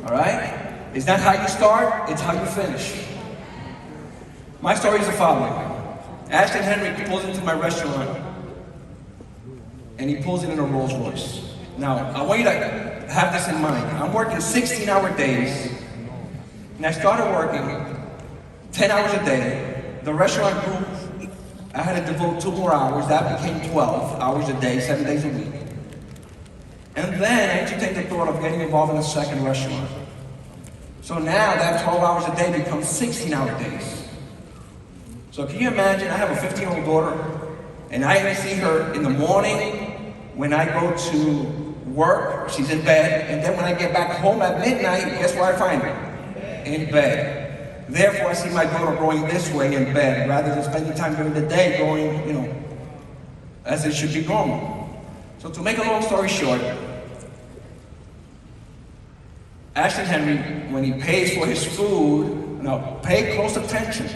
All right? It's not how you start, it's how you finish. My story is the following. Ashton Henry pulls into my restaurant, and he pulls in a Rolls Royce. Now, I want you to have this in mind. I'm working 16-hour days, and I started working 10 hours a day. The restaurant grew. I had to devote 2 more hours. That became 12 hours a day, 7 days a week. And then I entertained the thought of getting involved in a second restaurant. So now that 12 hours a day becomes 16-hour days. So can you imagine, I have a 15-year-old daughter, and I only see her in the morning when I go to work, she's in bed, and then when I get back home at midnight, guess where I find her? In bed. Therefore, I see my daughter growing this way in bed, rather than spending time during the day going, as it should be normal. So to make a long story short, Ashton Henry, when he pays for his food, now pay close attention,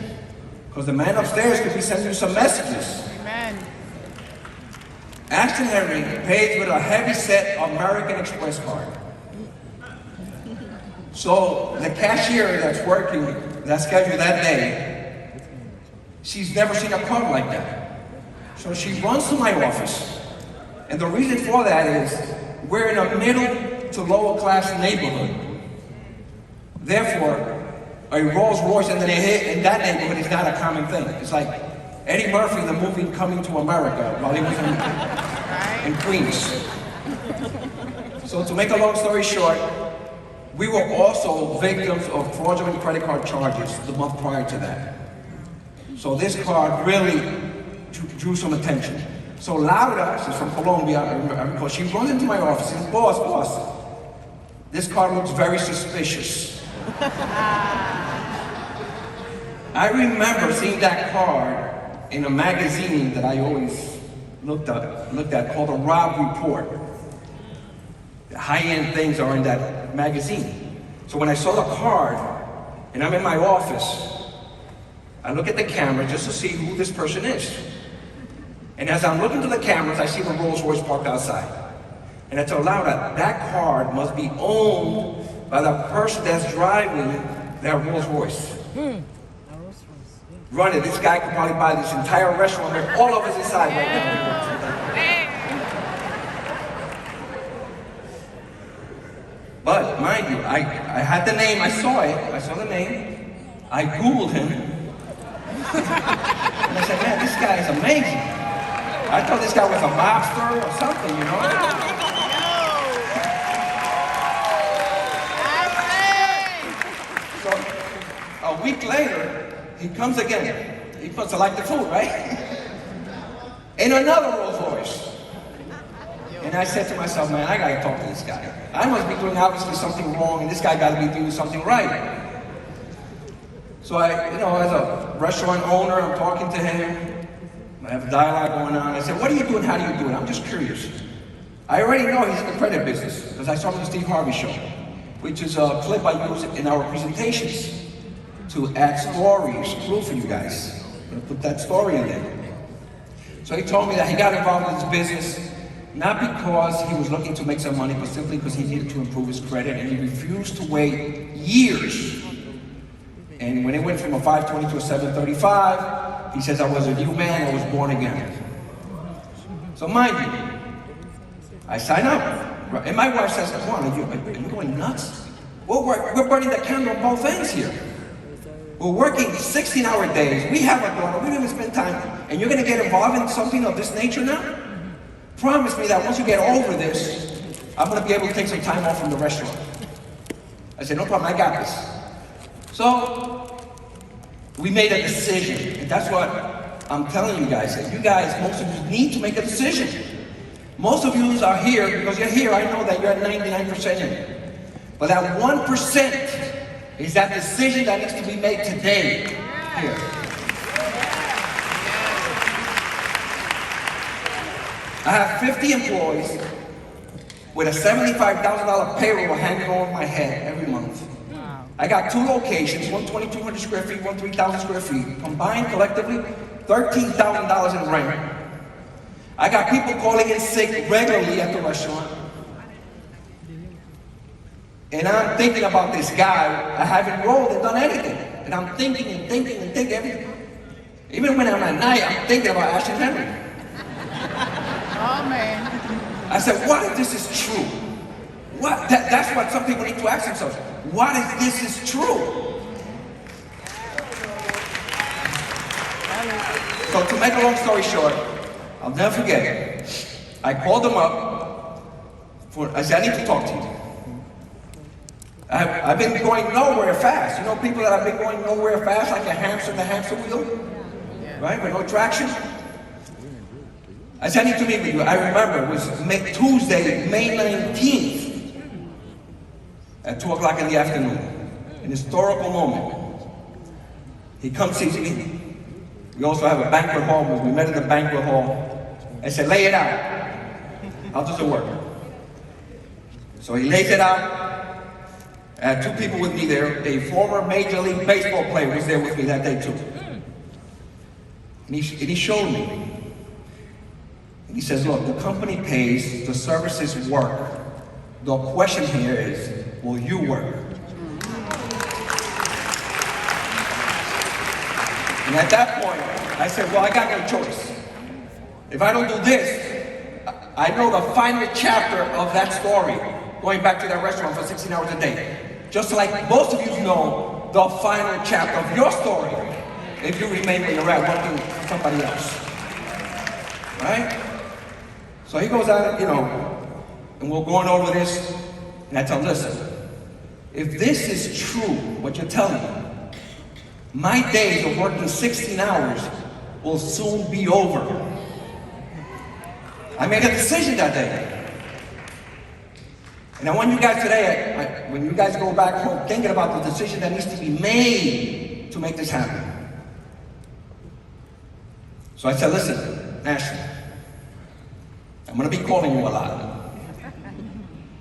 because the man upstairs could be sending you some messages. Amen. Ashton Henry pays with a heavy-set American Express card. So the cashier that's working, that's scheduled that day, she's never seen a card like that. So she runs to my office, and the reason for that is we're in a middle to lower class neighborhood. Therefore, a Rolls Royce in that neighborhood is not a common thing. It's like Eddie Murphy in the movie Coming to America while he was in Queens. So to make a long story short, we were also victims of fraudulent credit card charges the month prior to that. So this card really drew some attention. So Laura, she's from Colombia, I recall, she runs into my office and says, boss, this card looks very suspicious. I remember seeing that card in a magazine that I always looked at called a Rob Report. The high-end things are in that magazine. So when I saw the card, and I'm in my office, I look at the camera just to see who this person is. And as I'm looking to the cameras, I see the Rolls Royce parked outside. And I tell Laura, that card must be owned by the person that's driving that Rolls Royce. Run it, this guy could probably buy this entire restaurant with all of us inside right now. But mind you, I had the name, I saw the name, I Googled him, and I said, man, this guy is amazing. I thought this guy was a mobster or something, So, a week later, he comes again. He puts to like the food, right? In another Rolls Royce. And I said to myself, man, I gotta talk to this guy. I must be doing obviously something wrong, and this guy gotta be doing something right. So I, as a restaurant owner, I'm talking to him. I have a dialogue going on. I said, what do you do and how do you do it? I'm just curious. I already know he's in the credit business, because I saw him on the Steve Harvey show, which is a clip I use in our presentations to add stories, proof for you guys. I'm gonna put that story in there. So he told me that he got involved in this business not because he was looking to make some money, but simply because he needed to improve his credit, and he refused to wait years. And when it went from a 520 to a 735, he says, I was a new man, I was born again. So mind you, I sign up. And my wife says, Juan, are you going nuts? We're burning the candle on both ends here. We're working 16-hour days. We have a daughter. We don't even spend time. And you're going to get involved in something of this nature now? Promise me that once you get over this, I'm going to be able to take some time off from the restaurant. I said, no problem, I got this. So we made a decision. And that's what I'm telling you guys. You guys, most of you need to make a decision. Most of you are here because you're here. I know that you're at 99% in. But that 1%, is that decision that needs to be made today here. I have 50 employees with a $75,000 payroll hanging over my head every month. I got 2 locations, one 2,200 square feet, one 3,000 square feet. Combined collectively, $13,000 in rent. I got people calling in sick regularly at the restaurant. And I'm thinking about this guy. I haven't rolled and done anything. And I'm thinking and thinking and thinking. Even when I'm at night, I'm thinking about Ashton Henry. Oh, man. I said, what if this is true? What? That's what some people need to ask themselves. What if this is true? So to make a long story short, I'll never forget, I called them up, I said, I need to talk to you. I've been going nowhere fast. You know people that have been going nowhere fast, like a hamster in the hamster wheel? Right, with no traction? I said, I need to meet with you. I remember, it was Tuesday, May 19th, at 2 o'clock in the afternoon. An historical moment. He comes, sees me. We also have a banquet hall. We met in the banquet hall. I said, lay it out. How does it work? So he lays it out. I had two people with me there. A former Major League Baseball player was there with me that day too. And he showed me. And he says, look, the company pays, the services work. The question here is, will you work? And at that point, I said, well, I got no choice. If I don't do this, I know the final chapter of that story, going back to that restaurant for 16 hours a day. Just like most of you know the final chapter of your story, if you remain where you're at working for somebody else. Right? So he goes out, and we're going over this, and I tell him, listen, if this is true, what you're telling me, my days of working 16 hours will soon be over. I made a decision that day. And I want you guys today, when you guys go back home, thinking about the decision that needs to be made to make this happen. So I said, listen, Ashley, I'm going to be calling you a lot.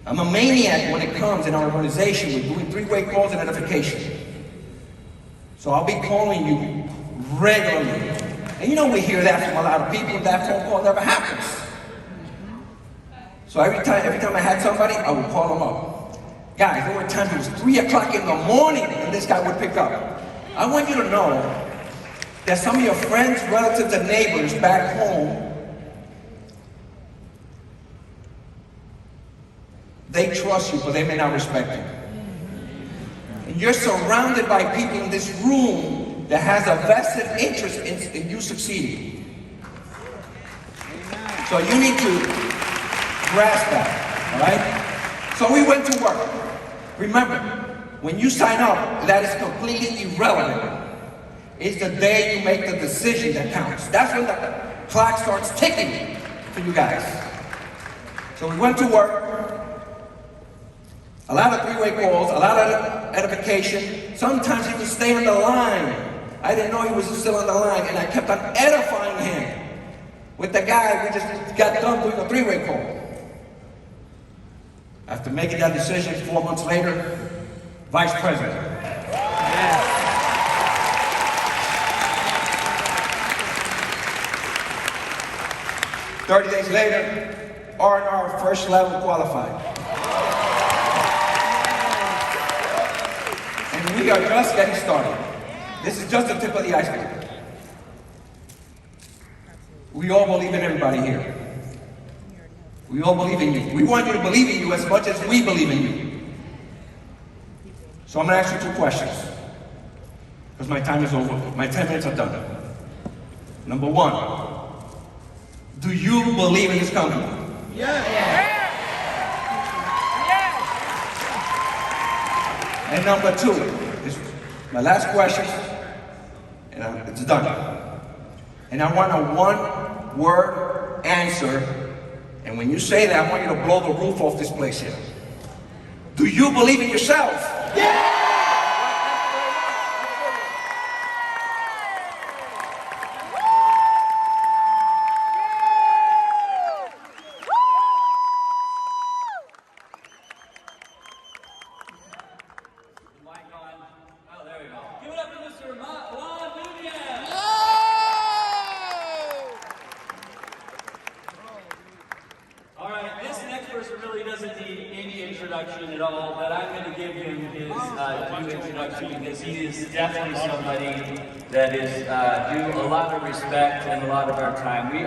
I'm a maniac when it comes in our organization. We're doing three-way calls and notification. So I'll be calling you regularly. And we hear that from a lot of people. That phone call never happens. So every time I had somebody, I would call them up. Guys, there were times it was 3 o'clock in the morning and this guy would pick up. I want you to know that some of your friends, relatives, and neighbors back home, they trust you, but they may not respect you. And you're surrounded by people in this room that has a vested interest in you succeeding. So you need to grasp that, all right? So we went to work. Remember, when you sign up, that is completely irrelevant. It's the day you make the decision that counts. That's when the clock starts ticking for you guys. So we went to work. A lot of three-way calls, a lot of edification. Sometimes he would stay on the line. I didn't know he was still on the line, and I kept on edifying him with the guy we just got done doing a three-way call. After making that decision 4 months later, vice president. Yeah. 30 days later, R&R first level qualified. And we are just getting started. This is just the tip of the iceberg. We all believe in everybody here. We all believe in you. We want you to believe in you as much as we believe in you. So I'm going to ask you 2 questions. Because my time is over. My 10 minutes are done. Number 1, do you believe in this company? Yeah. And number 2, this is my last question, and it's done. And I want a 1-word answer. And when you say that, I want you to blow the roof off this place here. Do you believe in yourself? Yeah! Oh, there we go. Give it up for Mr. Juan Nuñez! All right, this next person really doesn't need any introduction at all, but I'm going to give him his due introduction because he is definitely somebody that is due a lot of respect and a lot of our time. We